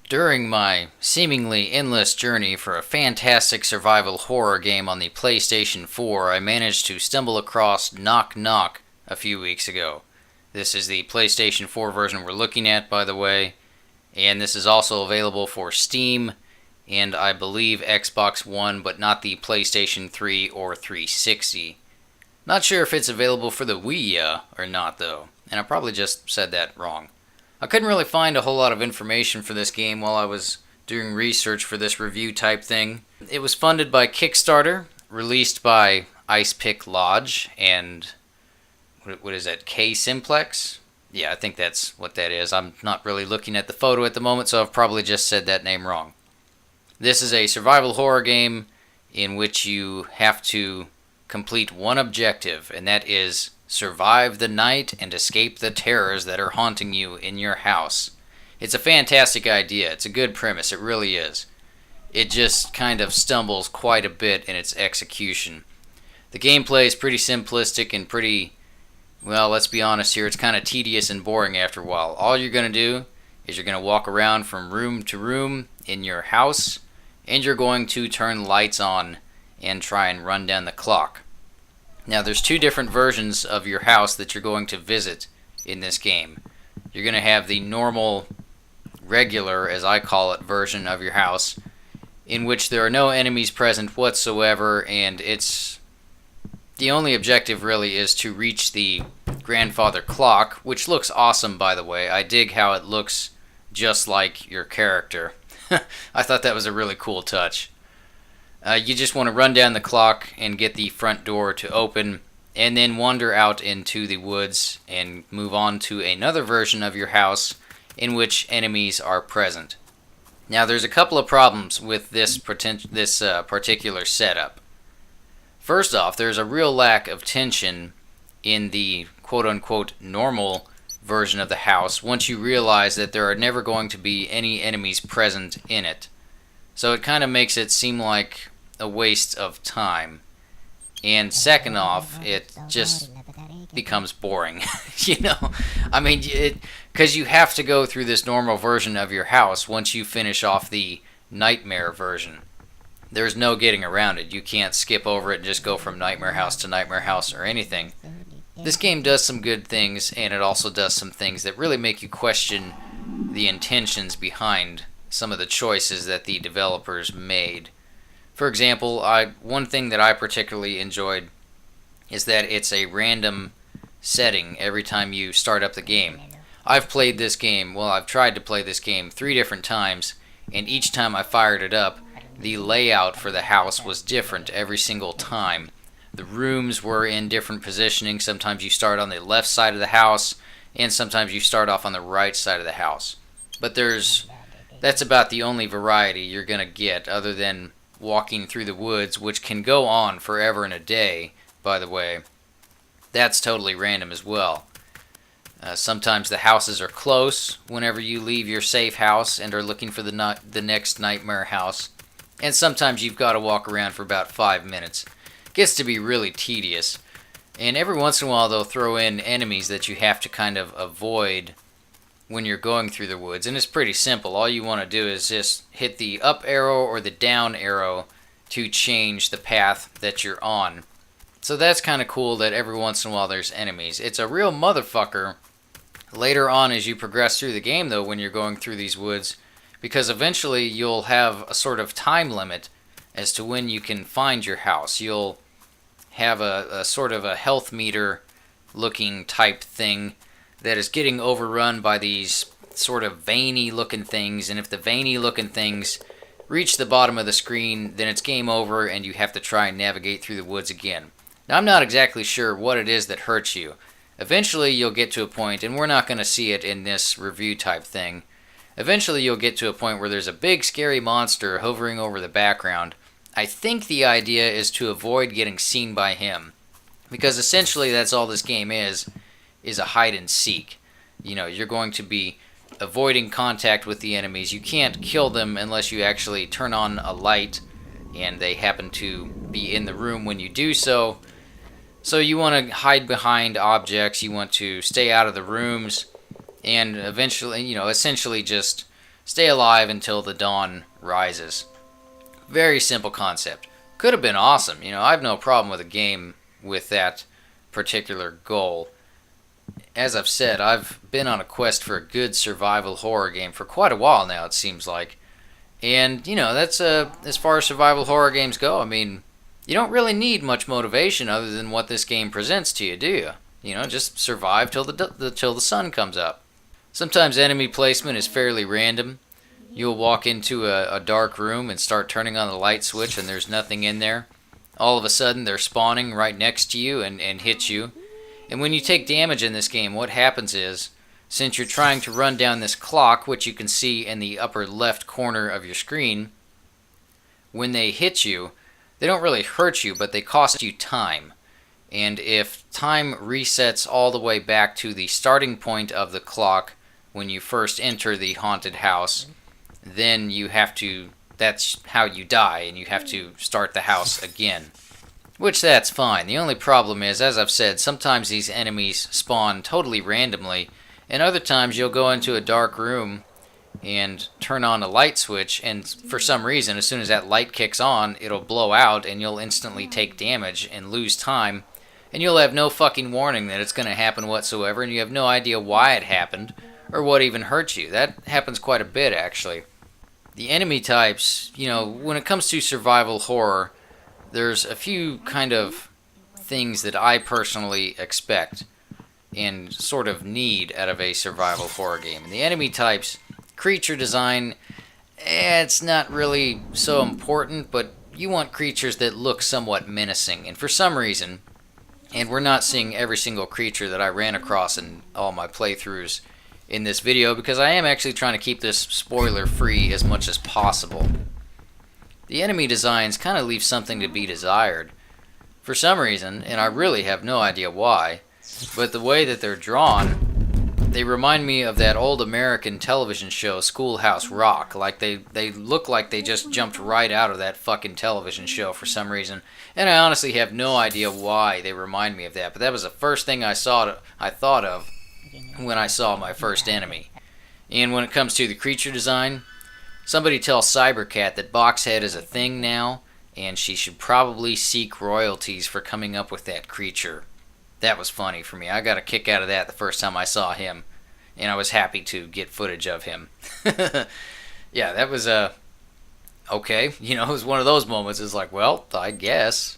During my seemingly endless journey for a fantastic survival horror game on the PlayStation 4, I managed to stumble across Knock Knock a few weeks ago. This is the PlayStation 4 version we're looking at, by the way, and this is also available for Steam and I believe Xbox One, but not the PlayStation 3 or 360. Not sure if it's available for the Wii or not, though, and I probably just said that wrong. I couldn't really find a whole lot of information for this game while I was doing research for this review type thing. It was funded by Kickstarter, released by Ice Pick Lodge, and what is that, K-Simplex? Yeah, I think that's what that is. I'm not really looking at the photo at the moment, so I've probably just said that name wrong. This is a survival horror game in which you have to complete one objective, and that is survive the night and escape the terrors that are haunting you in your house. It's a fantastic idea. It's a good premise. It really is. It just kind of stumbles quite a bit in its execution. The gameplay is pretty simplistic and pretty, well, let's be honest here, it's kind of tedious and boring after a while. All you're going to do is you're going to walk around from room to room in your house, and you're going to turn lights on and try and run down the clock. Now, there's two different versions of your house that you're going to visit in this game. You're going to have the normal, regular, as I call it, version of your house, in which there are no enemies present whatsoever, and it's the only objective really is to reach the grandfather clock, which looks awesome, by the way. I dig how it looks just like your character. I thought that was a really cool touch. You just want to run down the clock and get the front door to open, and then wander out into the woods and move on to another version of your house in which enemies are present. Now, there's a couple of problems with this particular setup. First off, there's a real lack of tension in the quote-unquote normal version of the house once you realize that there are never going to be any enemies present in it. So it kind of makes it seem like a waste of time. And second off, it just becomes boring. I mean, because you have to go through this normal version of your house once you finish off the nightmare version. There's no getting around it. You can't skip over it and just go from nightmare house to nightmare house or anything. This game does some good things, and it also does some things that really make you question the intentions behind some of the choices that the developers made. For example, one thing that I particularly enjoyed is that it's a random setting every time you start up the game. I've tried to play this game 3 different times, and each time I fired it up, the layout for the house was different every single time. The rooms were in different positioning. Sometimes you start on the left side of the house, and sometimes you start off on the right side of the house. But that's about the only variety you're going to get, other than walking through the woods, which can go on forever and a day, by the way. That's totally random as well. Sometimes the houses are close whenever you leave your safe house and are looking for the next nightmare house. And sometimes you've got to walk around for about 5 minutes. It gets to be really tedious. And every once in a while they'll throw in enemies that you have to kind of avoid when you're going through the woods, and it's pretty simple. All you want to do is just hit the up arrow or the down arrow to change the path that you're on. So that's kind of cool that every once in a while there's enemies. It's a real motherfucker later on as you progress through the game, though, when you're going through these woods, because eventually you'll have a sort of time limit as to when you can find your house. You'll have a sort of a health meter looking type thing that is getting overrun by these sort of veiny looking things, and if the veiny looking things reach the bottom of the screen, then it's game over and you have to try and navigate through the woods again. Now, I'm not exactly sure what it is that hurts you. Eventually you'll get to a point, and we're not going to see it in this review type thing, eventually you'll get to a point where there's a big scary monster hovering over the background. I think the idea is to avoid getting seen by him, because essentially that's all this game is a hide and seek. You're going to be avoiding contact with the enemies. You can't kill them unless you actually turn on a light and they happen to be in the room when you do so. So you want to hide behind objects, you want to stay out of the rooms, and eventually, essentially just stay alive until the dawn rises. Very simple concept. Could have been awesome. I have no problem with a game with that particular goal. As I've said, I've been on a quest for a good survival horror game for quite a while now, it seems like. And, that's as far as survival horror games go. I mean, you don't really need much motivation other than what this game presents to you, do you? Just survive till the sun comes up. Sometimes enemy placement is fairly random. You'll walk into a dark room and start turning on the light switch and there's nothing in there. All of a sudden they're spawning right next to you and hit you. And when you take damage in this game, what happens is, since you're trying to run down this clock, which you can see in the upper left corner of your screen, when they hit you, they don't really hurt you, but they cost you time. And if time resets all the way back to the starting point of the clock when you first enter the haunted house, then that's how you die, and you have to start the house again. Which, that's fine. The only problem is, as I've said, sometimes these enemies spawn totally randomly, and other times you'll go into a dark room and turn on a light switch, and for some reason, as soon as that light kicks on, it'll blow out, and you'll instantly take damage and lose time, and you'll have no fucking warning that it's going to happen whatsoever, and you have no idea why it happened, or what even hurt you. That happens quite a bit, actually. The enemy types, when it comes to survival horror, there's a few kind of things that I personally expect and sort of need out of a survival horror game. And the enemy types, creature design, it's not really so important, but you want creatures that look somewhat menacing. And for some reason, and we're not seeing every single creature that I ran across in all my playthroughs in this video, because I am actually trying to keep this spoiler free as much as possible. The enemy designs kind of leave something to be desired. For some reason, and I really have no idea why, but the way that they're drawn, they remind me of that old American television show, Schoolhouse Rock. Like, they look like they just jumped right out of that fucking television show for some reason. And I honestly have no idea why they remind me of that, but that was the first thing I thought of when I saw my first enemy. And when it comes to the creature design, somebody tell Cybercat that Boxhead is a thing now, and she should probably seek royalties for coming up with that creature. That was funny for me. I got a kick out of that the first time I saw him, and I was happy to get footage of him. Yeah, that was, okay. It was one of those moments. It's like, well, I guess.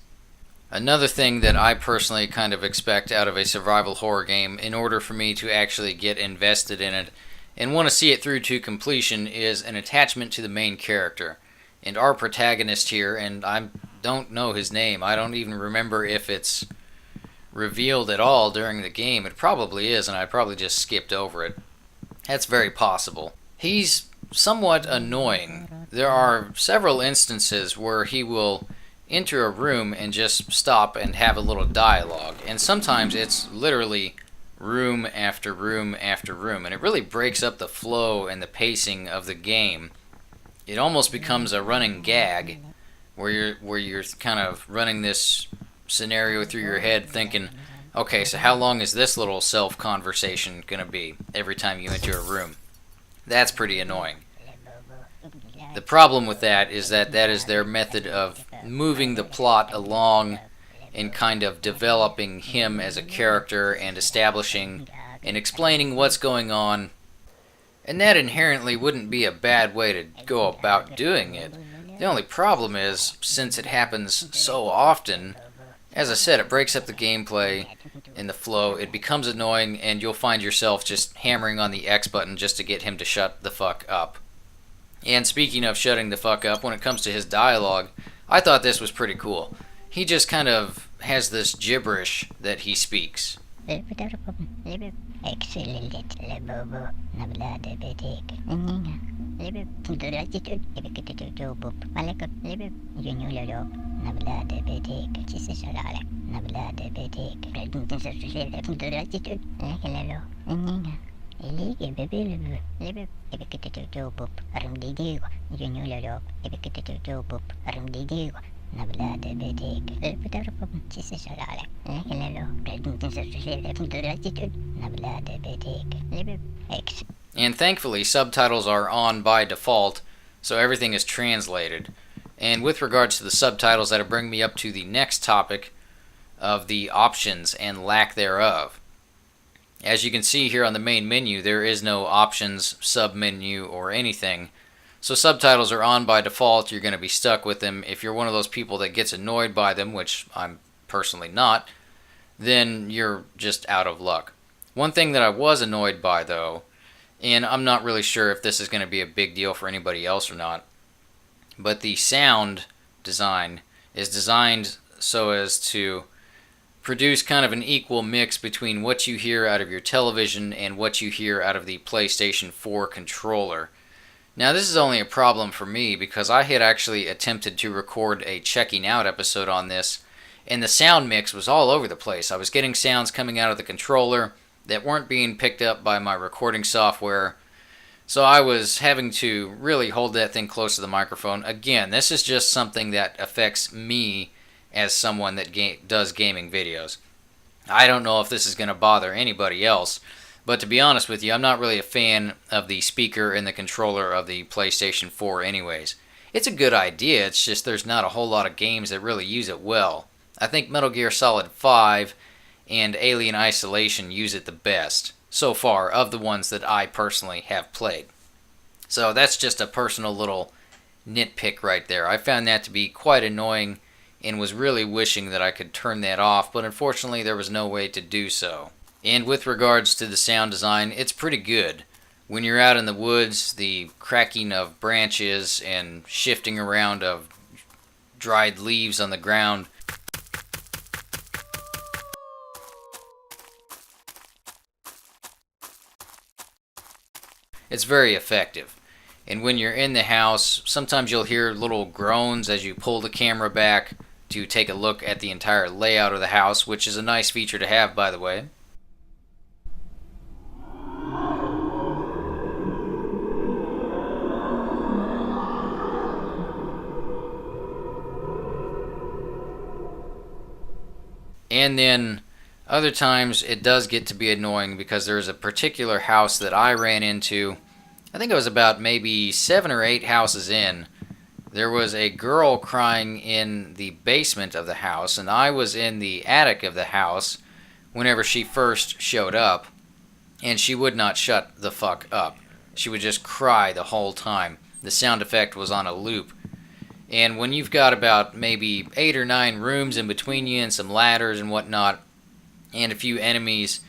Another thing that I personally kind of expect out of a survival horror game in order for me to actually get invested in it and want to see it through to completion is an attachment to the main character. And our protagonist here, and I don't know his name, I don't even remember if it's revealed at all during the game. It probably is, and I probably just skipped over it. That's very possible. He's somewhat annoying. There are several instances where he will enter a room and just stop and have a little dialogue. And sometimes it's literally room after room after room, and it really breaks up the flow and the pacing of the game. It almost becomes a running gag where you're kind of running this scenario through your head thinking, okay, so how long is this little self-conversation going to be every time you enter a room? That's pretty annoying. The problem with that is that is their method of moving the plot along and kind of developing him as a character and establishing and explaining what's going on. And that inherently wouldn't be a bad way to go about doing it. The only problem is, since it happens so often, as I said, it breaks up the gameplay and the flow. It becomes annoying, and you'll find yourself just hammering on the X button just to get him to shut the fuck up. And speaking of shutting the fuck up, when it comes to his dialogue, I thought this was pretty cool. He just kind of has this gibberish that he speaks. And thankfully, subtitles are on by default, so everything is translated. And with regards to the subtitles, that'll bring me up to the next topic of the options and lack thereof. As you can see here on the main menu, there is no options, sub-menu, or anything. So subtitles are on by default. You're going to be stuck with them. If you're one of those people that gets annoyed by them, which I'm personally not, then you're just out of luck. One thing that I was annoyed by, though, and I'm not really sure if this is going to be a big deal for anybody else or not, but the sound design is designed so as to produce kind of an equal mix between what you hear out of your television and what you hear out of the PlayStation 4 controller. Now, this is only a problem for me because I had actually attempted to record a checking out episode on this, and the sound mix was all over the place. I was getting sounds coming out of the controller that weren't being picked up by my recording software, so I was having to really hold that thing close to the microphone. Again, this is just something that affects me as someone that does gaming videos. I don't know if this is going to bother anybody else, but to be honest with you, I'm not really a fan of the speaker and the controller of the PlayStation 4 anyways. It's a good idea, it's just there's not a whole lot of games that really use it well. I think Metal Gear Solid 5 and Alien Isolation use it the best, so far, of the ones that I personally have played. So that's just a personal little nitpick right there. I found that to be quite annoying and was really wishing that I could turn that off, but unfortunately there was no way to do so. And with regards to the sound design, it's pretty good. When you're out in the woods, the cracking of branches and shifting around of dried leaves on the ground, it's very effective. And when you're in the house, sometimes you'll hear little groans as you pull the camera back to take a look at the entire layout of the house, which is a nice feature to have, by the way. And then other times it does get to be annoying because there's a particular house that I ran into. I think it was about maybe 7 or 8 houses in. There was a girl crying in the basement of the house, and I was in the attic of the house whenever she first showed up, and she would not shut the fuck up. She would just cry the whole time. The sound effect was on a loop. And when you've got about maybe 8 or 9 rooms in between you and some ladders and whatnot, and a few enemies,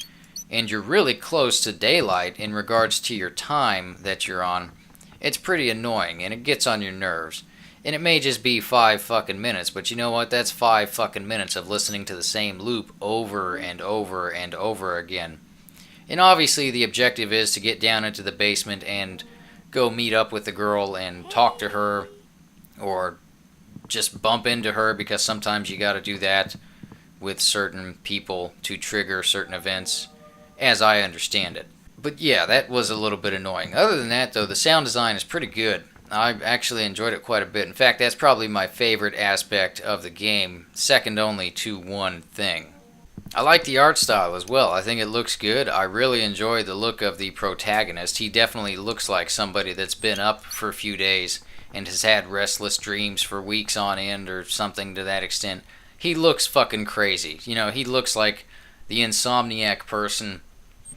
and you're really close to daylight in regards to your time that you're on, it's pretty annoying, and it gets on your nerves. And it may just be 5 fucking minutes, but you know what? That's 5 fucking minutes of listening to the same loop over and over and over again. And obviously the objective is to get down into the basement and go meet up with the girl and talk to her, or just bump into her, because sometimes you gotta do that with certain people to trigger certain events, as I understand it. But yeah, that was a little bit annoying. Other than that, though, the sound design is pretty good. I actually enjoyed it quite a bit. In fact, that's probably my favorite aspect of the game, second only to one thing. I like the art style as well. I think it looks good. I really enjoy the look of the protagonist. He definitely looks like somebody that's been up for a few days and has had restless dreams for weeks on end or something to that extent. He looks fucking crazy. You know, he looks like the insomniac person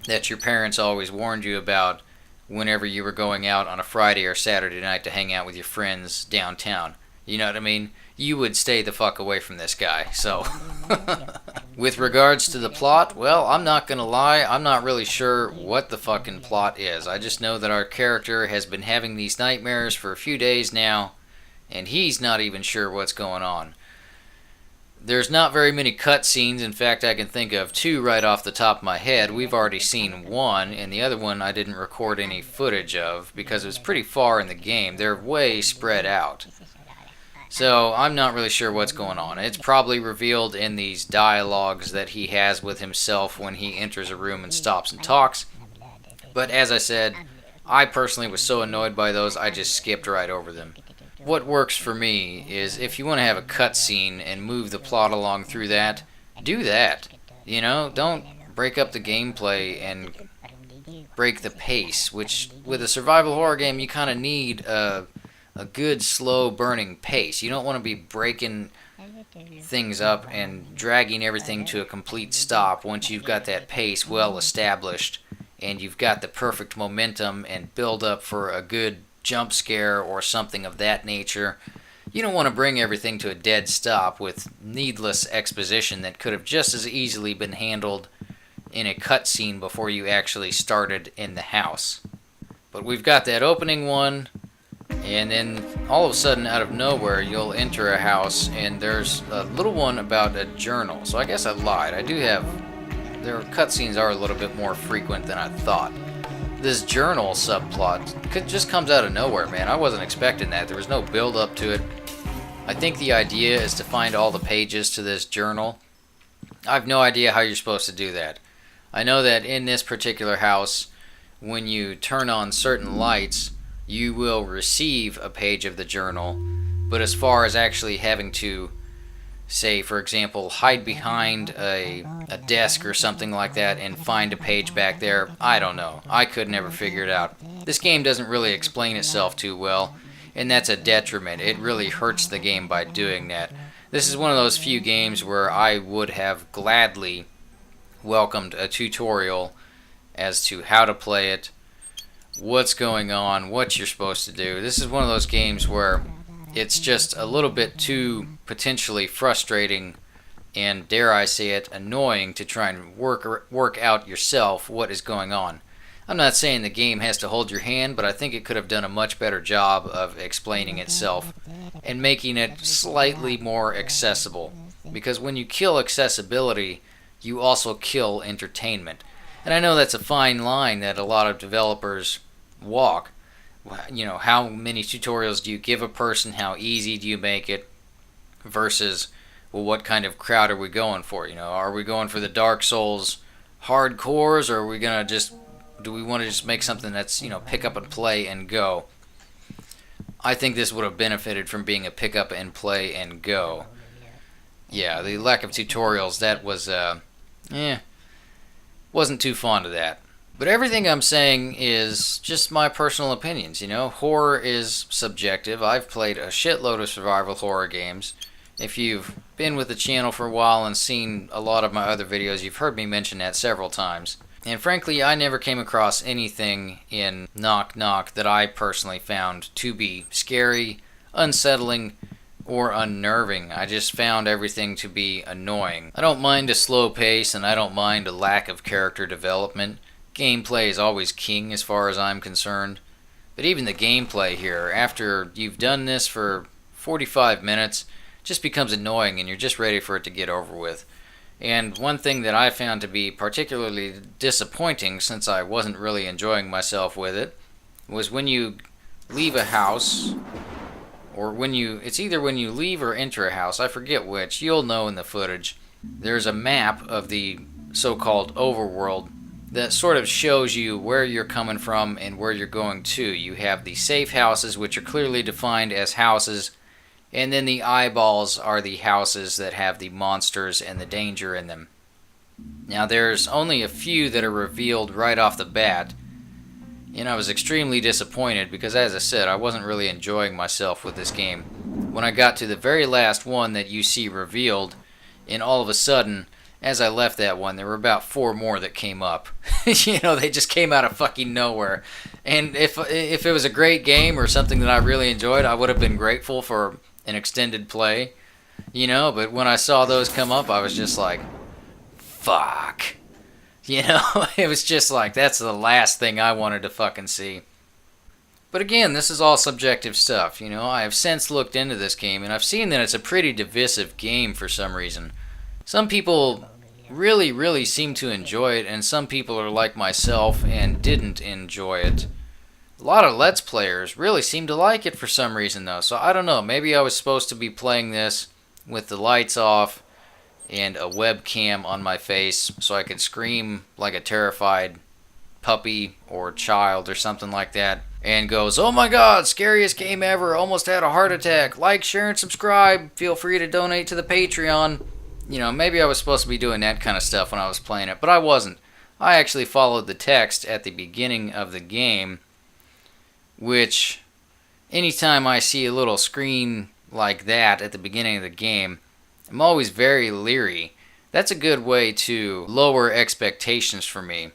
that your parents always warned you about whenever you were going out on a Friday or Saturday night to hang out with your friends downtown. You know what I mean? You would stay the fuck away from this guy, so. With regards to the plot, well, I'm not gonna lie, I'm not really sure what the fucking plot is. I just know that our character has been having these nightmares for a few days now, and he's not even sure what's going on. There's not very many cutscenes. In fact, I can think of 2 right off the top of my head. We've already seen one, and the other one I didn't record any footage of because it was pretty far in the game. They're way spread out. So I'm not really sure what's going on. It's probably revealed in these dialogues that he has with himself when he enters a room and stops and talks. But as I said, I personally was so annoyed by those, I just skipped right over them. What works for me is if you want to have a cutscene and move the plot along through that, do that. You know, don't break up the gameplay and break the pace, which with a survival horror game you kind of need a good slow burning pace. You don't want to be breaking things up and dragging everything to a complete stop once you've got that pace well established and you've got the perfect momentum and build up for a good jump scare or something of that nature. You don't want to bring everything to a dead stop with needless exposition that could have just as easily been handled in a cutscene before you actually started in the house. But we've got that opening one, and then all of a sudden, out of nowhere, you'll enter a house, and there's a little one about a journal. So I guess I lied. Their cutscenes are a little bit more frequent than I thought. This journal subplot just comes out of nowhere, man. I wasn't expecting that. There was no build up to it. I think the idea is to find all the pages to this journal. I have no idea how you're supposed to do that. I know that in this particular house, when you turn on certain lights, you will receive a page of the journal. But as far as actually having to, say, for example, hide behind a desk or something like that and find a page back there, I don't know. I could never figure it out. This game doesn't really explain itself too well, and that's a detriment. It really hurts the game by doing that. This is one of those few games where I would have gladly welcomed a tutorial as to how to play it, what's going on, what you're supposed to do. This is one of those games where it's just a little bit too potentially frustrating and, dare I say it, annoying to try and work out yourself what is going on. I'm not saying the game has to hold your hand, but I think it could have done a much better job of explaining itself and making it slightly more accessible. Because when you kill accessibility, you also kill entertainment. And I know that's a fine line that a lot of developers walk. You know, how many tutorials do you give a person? How easy do you make it? Versus, well, what kind of crowd are we going for? You know, are we going for the Dark Souls hardcores, or are we gonna do we want to just make something that's, you know, pick up and play and go? I think this would have benefited from being a pick up and play and go. Yeah, the lack of tutorials, that was, wasn't too fond of that. But everything I'm saying is just my personal opinions, you know. Horror is subjective. I've played a shitload of survival horror games. If you've been with the channel for a while and seen a lot of my other videos, you've heard me mention that several times. And frankly, I never came across anything in Knock Knock that I personally found to be scary, unsettling, or unnerving. I just found everything to be annoying. I don't mind a slow pace, and I don't mind a lack of character development. Gameplay is always king as far as I'm concerned. But even the gameplay here, after you've done this for 45 minutes, just becomes annoying and you're just ready for it to get over with. And one thing that I found to be particularly disappointing, since I wasn't really enjoying myself with it, was when you leave a house, or it's either when you leave or enter a house, I forget which, you'll know in the footage, there's a map of the so-called overworld that sort of shows you where you're coming from and where you're going to. You have the safe houses, which are clearly defined as houses, and then the eyeballs are the houses that have the monsters and the danger in them. Now, there's only a few that are revealed right off the bat, and I was extremely disappointed because, as I said, I wasn't really enjoying myself with this game. When I got to the very last one that you see revealed, and all of a sudden, as I left that one, there were about 4 more that came up. You know, they just came out of fucking nowhere. And if it was a great game or something that I really enjoyed, I would have been grateful for an extended play. You know, but when I saw those come up, I was just like, fuck. You know, it was just like, that's the last thing I wanted to fucking see. But again, this is all subjective stuff. You know, I have since looked into this game, and I've seen that it's a pretty divisive game for some reason. Some people really, really seem to enjoy it, and some people are like myself and didn't enjoy it. A lot of Let's Players really seem to like it for some reason, though. So I don't know, maybe I was supposed to be playing this with the lights off and a webcam on my face so I could scream like a terrified puppy or child or something like that, and goes, "Oh my god, scariest game ever, almost had a heart attack, like, share, and subscribe, feel free to donate to the Patreon." You know, maybe I was supposed to be doing that kind of stuff when I was playing it, but I wasn't. I actually followed the text at the beginning of the game, which anytime I see a little screen like that at the beginning of the game, I'm always very leery. That's a good way to lower expectations for me,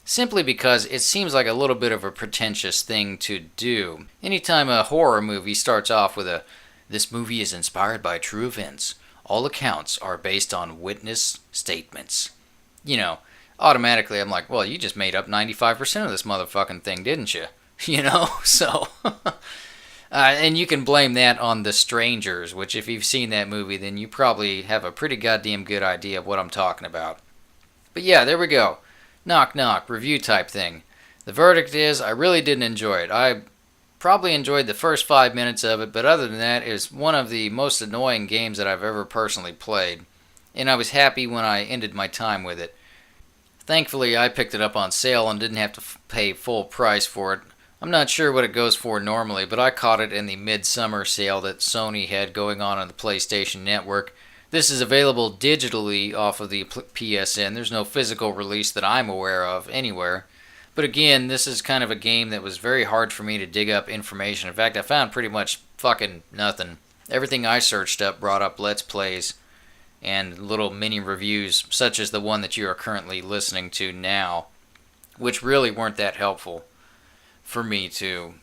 simply because it seems like a little bit of a pretentious thing to do. Anytime a horror movie starts off with "This movie is inspired by true events. All accounts are based on witness statements." Automatically I'm like, well, you just made up 95% of this motherfucking thing, didn't you? So... and you can blame that on The Strangers, which if you've seen that movie, then you probably have a pretty goddamn good idea of what I'm talking about. But yeah, there we go. Knock knock, review type thing. The verdict is, I really didn't enjoy it. I probably enjoyed the first 5 minutes of it, but other than that, it was one of the most annoying games that I've ever personally played. And I was happy when I ended my time with it. Thankfully, I picked it up on sale and didn't have to pay full price for it. I'm not sure what it goes for normally, but I caught it in the midsummer sale that Sony had going on the PlayStation Network. This is available digitally off of the PSN. There's no physical release that I'm aware of anywhere. But again, this is kind of a game that was very hard for me to dig up information. In fact, I found pretty much fucking nothing. Everything I searched up brought up Let's Plays and little mini reviews, such as the one that you are currently listening to now, which really weren't that helpful for me to,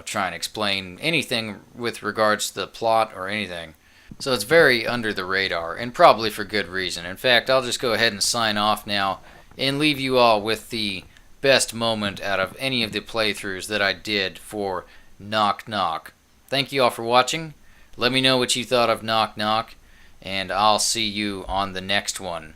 try and explain anything with regards to the plot or anything. So it's very under the radar, and probably for good reason. In fact, I'll just go ahead and sign off now and leave you all with the best moment out of any of the playthroughs that I did for Knock Knock. Thank you all for watching. Let me know what you thought of Knock Knock, and I'll see you on the next one.